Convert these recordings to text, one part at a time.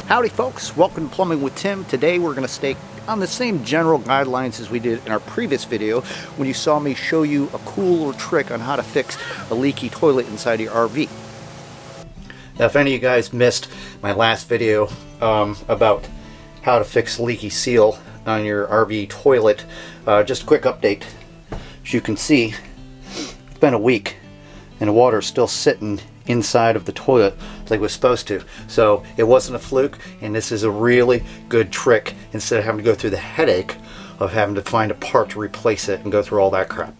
Howdy folks, welcome to Plumbing with Tim. Today we're going to stay on the same general guidelines as we did in our previous video when you saw me show you a cool little trick on how to fix a leaky toilet inside your RV. Now if any of you guys missed my last video about how to fix leaky seal on your RV toilet, just a quick update. As you can see, it's been a week and the water is still sitting inside of the toilet like it was supposed to. So it wasn't a fluke, and this is a really good trick instead of having to go through the headache of having to find a part to replace it and go through all that crap.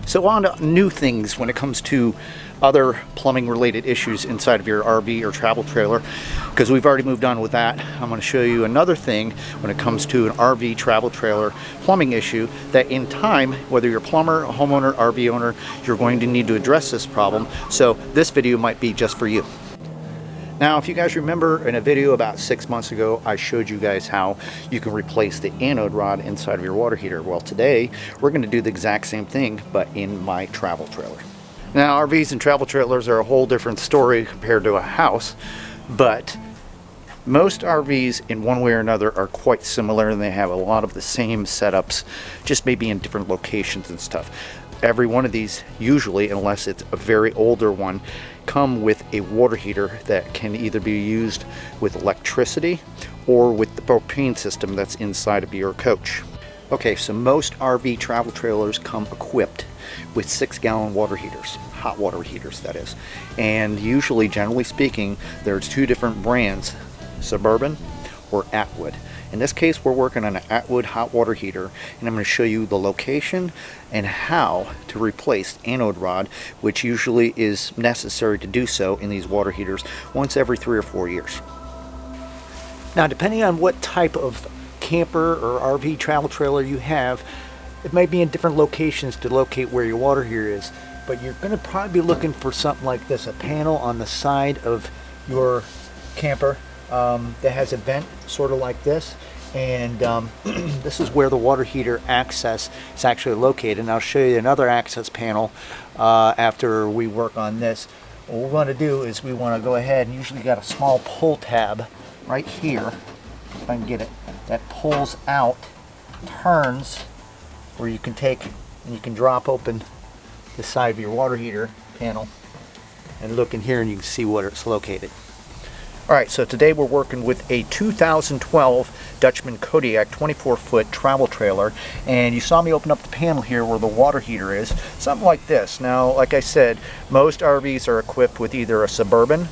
So on to new things when it comes to other plumbing related issues inside of your RV or travel trailer, because we've already moved on with that. I'm going to show you another thing when it comes to an RV travel trailer plumbing issue that in time, whether you're a plumber, a homeowner, RV owner, you're going to need to address this problem. So this video might be just for you. Now, if you guys remember in a video about 6 months ago, I showed you guys how you can replace the anode rod inside of your water heater. Well, today we're going to do the exact same thing, but in my travel trailer. Now, RVs and travel trailers are a whole different story compared to a house, but most RVs in one way or another are quite similar, and they have a lot of the same setups, just maybe in different locations and stuff. Every one of these, usually, unless it's a very older one, come with a water heater that can either be used with electricity or with the propane system that's inside of your coach. Okay, so most RV travel trailers come equipped with 6-gallon water heaters, hot water heaters that is. And usually, generally speaking, there's two different brands, Suburban or Atwood. In this case, we're working on an Atwood hot water heater, and I'm going to show you the location and how to replace anode rod, which usually is necessary to do so in these water heaters once every 3 or 4 years. Now, depending on what type of camper or RV travel trailer you have, it might be in different locations to locate where your water heater is, but you're going to probably be looking for something like this, a panel on the side of your camper that has a vent sort of like this, and this is where the water heater access is actually located. And I'll show you another access panel after we work on this. What we want to do is we want to go ahead and usually got a small pull tab right here, if I can get it, that pulls out, turns, where you can take and you can drop open the side of your water heater panel and look in here and you can see where it's located. Alright, so today we're working with a 2012 Dutchman Kodiak 24-foot travel trailer, and you saw me open up the panel here where the water heater is, something like this. Now, like I said, most RVs are equipped with either a Suburban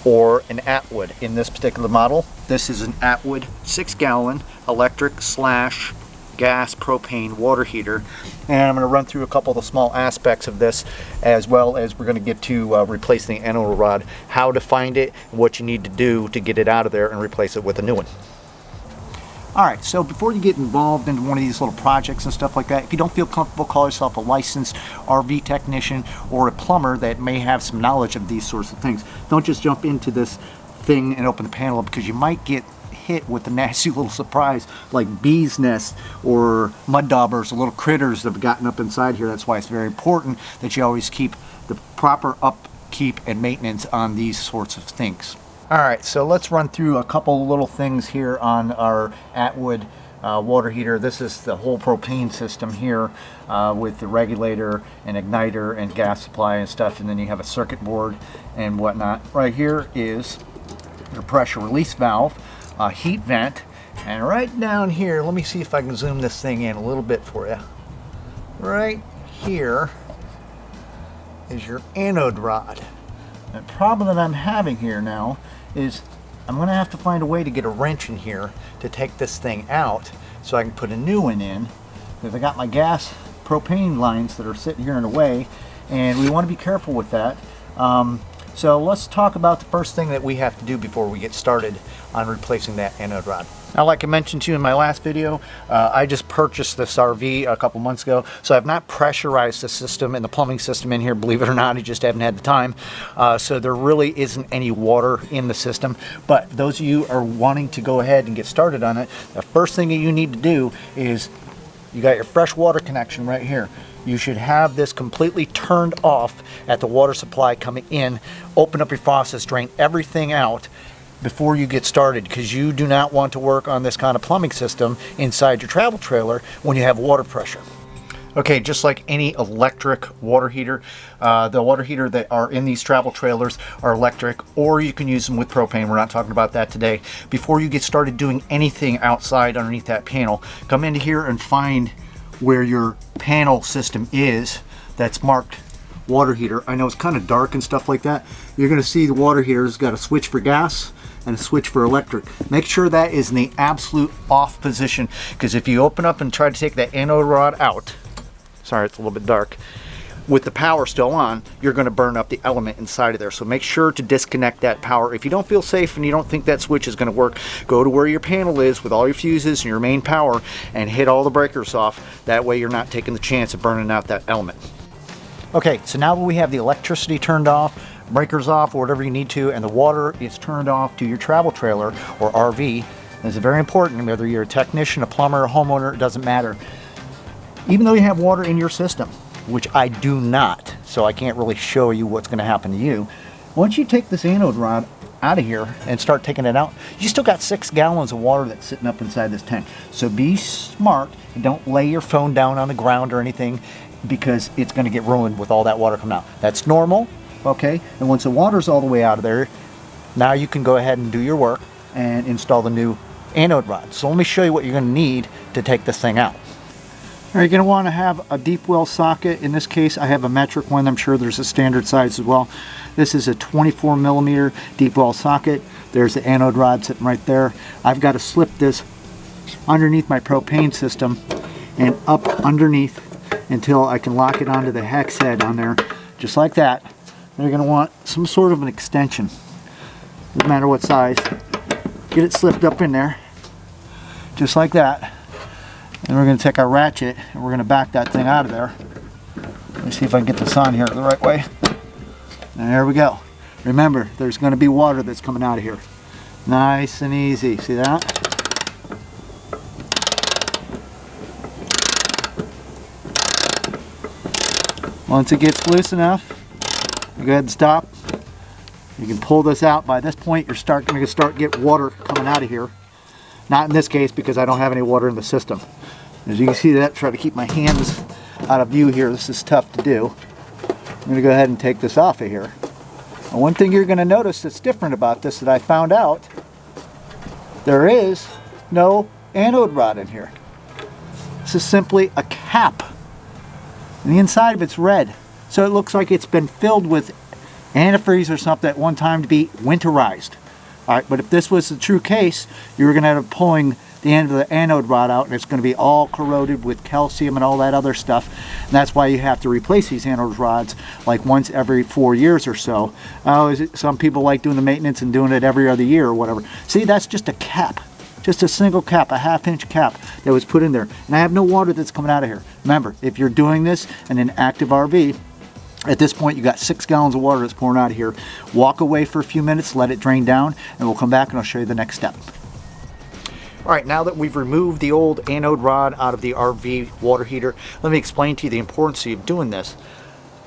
or an Atwood. In this particular model, this is an Atwood 6-gallon electric / gas propane water heater, and I'm going to run through a couple of the small aspects of this, as well as we're going to get to replacing the anode rod, how to find it, and what you need to do to get it out of there and replace it with a new one. Alright, so before you get involved in one of these little projects and stuff like that, if you don't feel comfortable, call yourself a licensed RV technician or a plumber that may have some knowledge of these sorts of things. Don't just jump into this thing and open the panel up, because you might get hit with a nasty little surprise like bees' nests or mud daubers or little critters that have gotten up inside here. That's why it's very important that you always keep the proper upkeep and maintenance on these sorts of things. Alright, so let's run through a couple little things here on our Atwood water heater. This is the whole propane system here with the regulator and igniter and gas supply and stuff, and then you have a circuit board and whatnot. Right here is your pressure release valve, heat vent, and right down here, let me see if I can zoom this thing in a little bit for you. Right here is your anode rod. The problem that I'm having here now is I'm going to have to find a way to get a wrench in here to take this thing out so I can put a new one in, because I got my gas propane lines that are sitting here in the way, and we want to be careful with that. So let's talk about the first thing that we have to do before we get started on replacing that anode rod. Now, like I mentioned to you in my last video, I just purchased this RV a couple months ago, so I've not pressurized the system and the plumbing system in here, believe it or not. I just haven't had the time. So there really isn't any water in the system. But those of you who are wanting to go ahead and get started on it, the first thing that you need to do is you got your fresh water connection right here. You should have this completely turned off at the water supply coming in. Open up your faucets, drain everything out, before you get started, because you do not want to work on this kind of plumbing system inside your travel trailer when you have water pressure. Okay, just like any electric water heater, the water heater that are in these travel trailers are electric, or you can use them with propane. We're not talking about that today. Before you get started doing anything outside underneath that panel, come into here and find where your panel system is that's marked water heater. I know it's kind of dark and stuff like that. You're going to see the water heater's got a switch for gas and a switch for electric. Make sure that is in the absolute off position, because if you open up and try to take that anode rod out, sorry, it's a little bit dark, with the power still on, you're going to burn up the element inside of there. So make sure to disconnect that power. If you don't feel safe and you don't think that switch is going to work, go to where your panel is with all your fuses and your main power and hit all the breakers off. That way you're not taking the chance of burning out that element. Okay, so now that we have the electricity turned off, breakers off, or whatever you need to, and the water is turned off to your travel trailer or RV, this is very important. Whether you're a technician, a plumber, a homeowner, it doesn't matter. Even though you have water in your system, which I do not, so I can't really show you what's going to happen to you, once you take this anode rod out of here and start taking it out, you still got 6 gallons of water that's sitting up inside this tank. So be smart and don't lay your phone down on the ground or anything, because it's going to get ruined with all that water coming out. That's normal, okay? And once the water's all the way out of there, now you can go ahead and do your work and install the new anode rod. So let me show you what you're going to need to take this thing out. You're going to want to have a deep well socket. In this case, I have a metric one. I'm sure there's a standard size as well. This is a 24 millimeter deep well socket. There's the anode rod sitting right there. I've got to slip this underneath my propane system and up underneath until I can lock it onto the hex head on there, just like that. You're going to want some sort of an extension. Doesn't matter what size. Get it slipped up in there, just like that. And we're going to take our ratchet and we're going to back that thing out of there. Let me see if I can get this on here the right way. And there we go. Remember, there's going to be water that's coming out of here. Nice and easy. See that? Once it gets loose enough, you go ahead and stop. You can pull this out. By this point, you're going to start get water coming out of here. Not in this case, because I don't have any water in the system. As you can see, that try to keep my hands out of view here. This is tough to do. I'm going to go ahead and take this off of here. And one thing you're going to notice that's different about this that I found out, there is no anode rod in here. This is simply a cap. And the inside of it's red. So it looks like it's been filled with antifreeze or something at one time to be winterized. Alright, but if this was the true case, you were going to end up pulling the end of the anode rod out, and it's going to be all corroded with calcium and all that other stuff. And that's why you have to replace these anode rods like once every 4 years or so. Some people like doing the maintenance and doing it every other year or whatever. See, that's just a cap. Just a single cap, a 1/2-inch cap that was put in there. And I have no water that's coming out of here. Remember, if you're doing this in an active RV, at this point you got 6 gallons of water that's pouring out of here. Walk away for a few minutes, let it drain down, and we'll come back and I'll show you the next step. Alright, now that we've removed the old anode rod out of the RV water heater, let me explain to you the importance of doing this.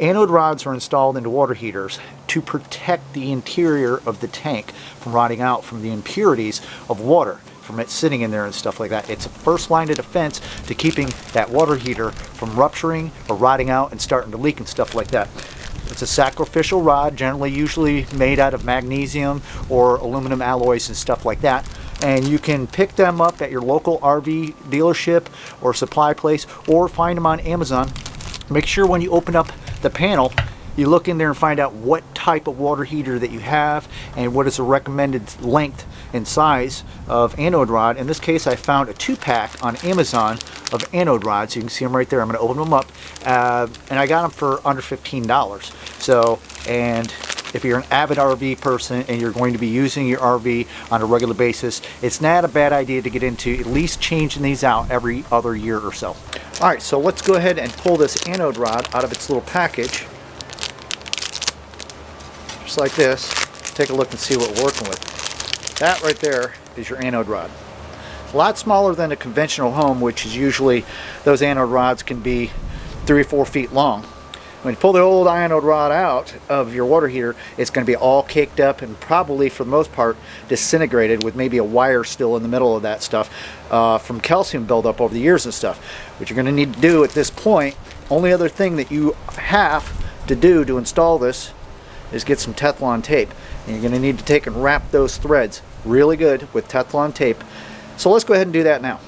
Anode rods are installed into water heaters to protect the interior of the tank from rotting out from the impurities of water, from it sitting in there and stuff like that. It's a first line of defense to keeping that water heater from rupturing or rotting out and starting to leak and stuff like that. It's a sacrificial rod, generally usually made out of magnesium or aluminum alloys and stuff like that. And you can pick them up at your local RV dealership or supply place, or find them on Amazon. Make sure when you open up the panel, you look in there and find out what type of water heater that you have and what is the recommended length and size of anode rod. In this case, I found a 2-pack on Amazon of anode rods. You can see them right there. I'm going to open them up, and I got them for under $15. So, and if you're an avid RV person and you're going to be using your RV on a regular basis, it's not a bad idea to get into at least changing these out every other year or so. Alright, so let's go ahead and pull this anode rod out of its little package. Just like this. Take a look and see what we're working with. That right there is your anode rod. A lot smaller than a conventional home, which is usually, those anode rods can be 3 or 4 feet long. When you pull the old anode rod out of your water heater, it's going to be all caked up and probably for the most part disintegrated, with maybe a wire still in the middle of that stuff from calcium buildup over the years and stuff. What you're going to need to do at this point, only other thing that you have to do to install this is get some Teflon tape. And you're going to need to take and wrap those threads really good with Teflon tape. So let's go ahead and do that now.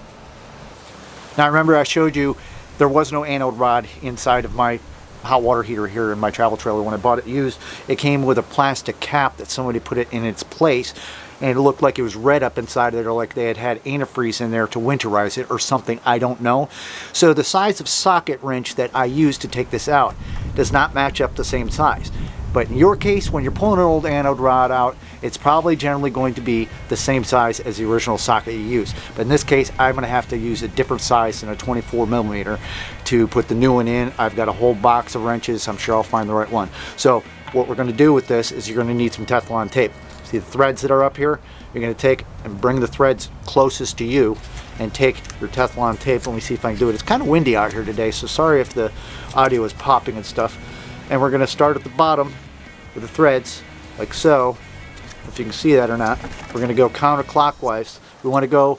Now remember, I showed you there was no anode rod inside of my hot water heater here in my travel trailer when I bought it used. It came with a plastic cap that somebody put it in its place, and it looked like it was red up inside of it, or like they had antifreeze in there to winterize it or something, I don't know. So the size of socket wrench that I used to take this out does not match up the same size. But in your case, when you're pulling an old anode rod out, it's probably generally going to be the same size as the original socket you use. But in this case, I'm going to have to use a different size than a 24 millimeter to put the new one in. I've got a whole box of wrenches. I'm sure I'll find the right one. So what we're going to do with this is you're going to need some Teflon tape. See the threads that are up here? You're going to take and bring the threads closest to you and take your Teflon tape. Let me see if I can do it. It's kind of windy out here today, so sorry if the audio is popping and stuff. And we're going to start at the bottom with the threads, like so. If you can see that or not. We're going to go counterclockwise. We want to go,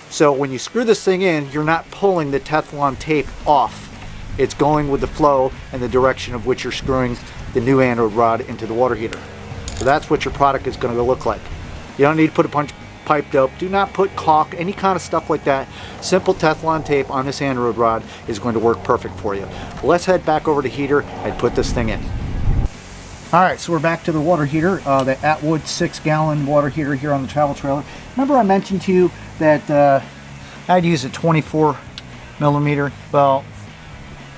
so when you screw this thing in, you're not pulling the Teflon tape off. It's going with the flow and the direction of which you're screwing the new anode rod into the water heater. So that's what your product is going to look like. You don't need to put a punch pipe dope. Do not put caulk, any kind of stuff like that. Simple Teflon tape on this anode rod is going to work perfect for you. Let's head back over to the heater and put this thing in. Alright, so we're back to the water heater, the Atwood 6-gallon water heater here on the travel trailer. Remember I mentioned to you that I'd use a 24 millimeter. Well,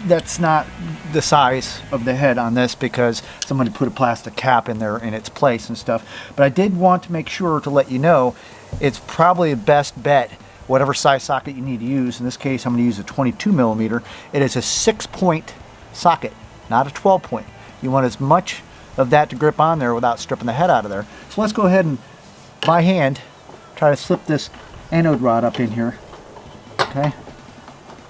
that's not the size of the head on this because somebody put a plastic cap in there in its place and stuff. But I did want to make sure to let you know it's probably the best bet, whatever size socket you need to use. In this case, I'm going to use a 22 millimeter. It is a 6-point socket, not a 12-point. You want as much of that to grip on there without stripping the head out of there. So let's go ahead and by hand try to slip this anode rod up in here. Okay,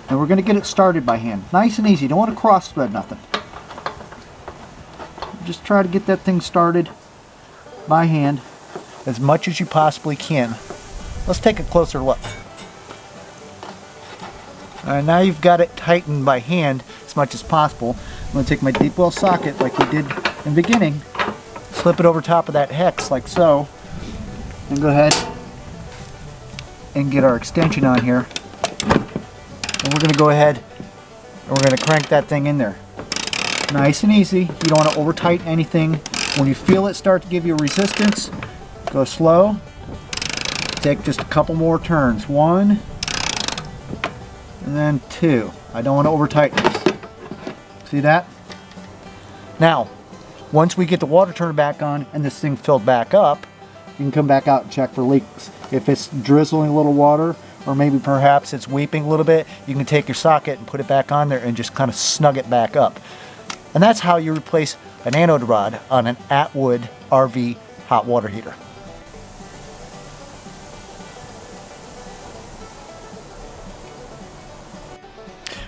and we're going to get it started by hand, nice and easy. Don't want to cross thread nothing. Just try to get that thing started by hand as much as you possibly can. Let's take a closer look. Alright, now you've got it tightened by hand as much as possible. I'm going to take my deep well socket like we did in the beginning, slip it over top of that hex like so, and go ahead and get our extension on here. And we're going to go ahead and we're going to crank that thing in there. Nice and easy. You don't want to over tighten anything. When you feel it start to give you resistance, go slow. Take just a couple more turns. 1 and then 2. I don't want to over tighten this. See that? Now, once we get the water turned back on and this thing filled back up, you can come back out and check for leaks. If it's drizzling a little water, or maybe perhaps it's weeping a little bit, you can take your socket and put it back on there and just kind of snug it back up. And that's how you replace an anode rod on an Atwood RV hot water heater.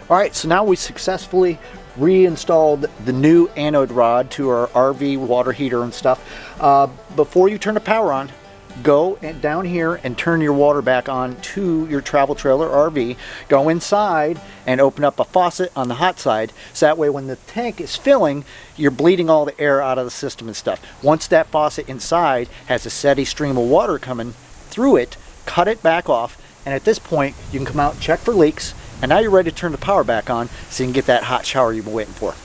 Alright, so now we successfully reinstalled the new anode rod to our RV water heater and stuff. Before you turn the power on, go down here and turn your water back on to your travel trailer RV. Go inside and open up a faucet on the hot side, so that way when the tank is filling, you're bleeding all the air out of the system and stuff. Once that faucet inside has a steady stream of water coming through it, cut it back off, and at this point you can come out and check for leaks. And now you're ready to turn the power back on so you can get that hot shower you've been waiting for.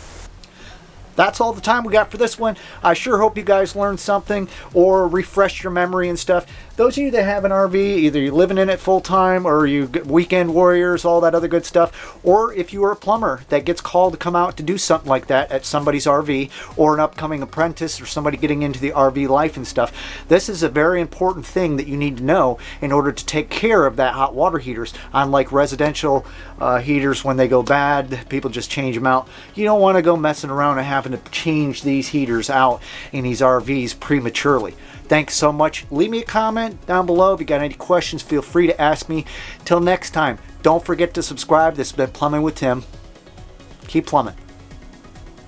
That's all the time we got for this one. I sure hope you guys learned something or refreshed your memory and stuff. Those of you that have an RV, either you're living in it full time or you weekend warriors, all that other good stuff, or if you are a plumber that gets called to come out to do something like that at somebody's RV, or an upcoming apprentice or somebody getting into the RV life and stuff, this is a very important thing that you need to know in order to take care of that hot water heaters. Unlike residential heaters, when they go bad, people just change them out. You don't want to go messing around and having to change these heaters out in these RVs prematurely. Thanks so much. Leave me a comment down below. If you got any questions, feel free to ask me. Till next time, don't forget to subscribe. This has been Plumbing with Tim. Keep plumbing.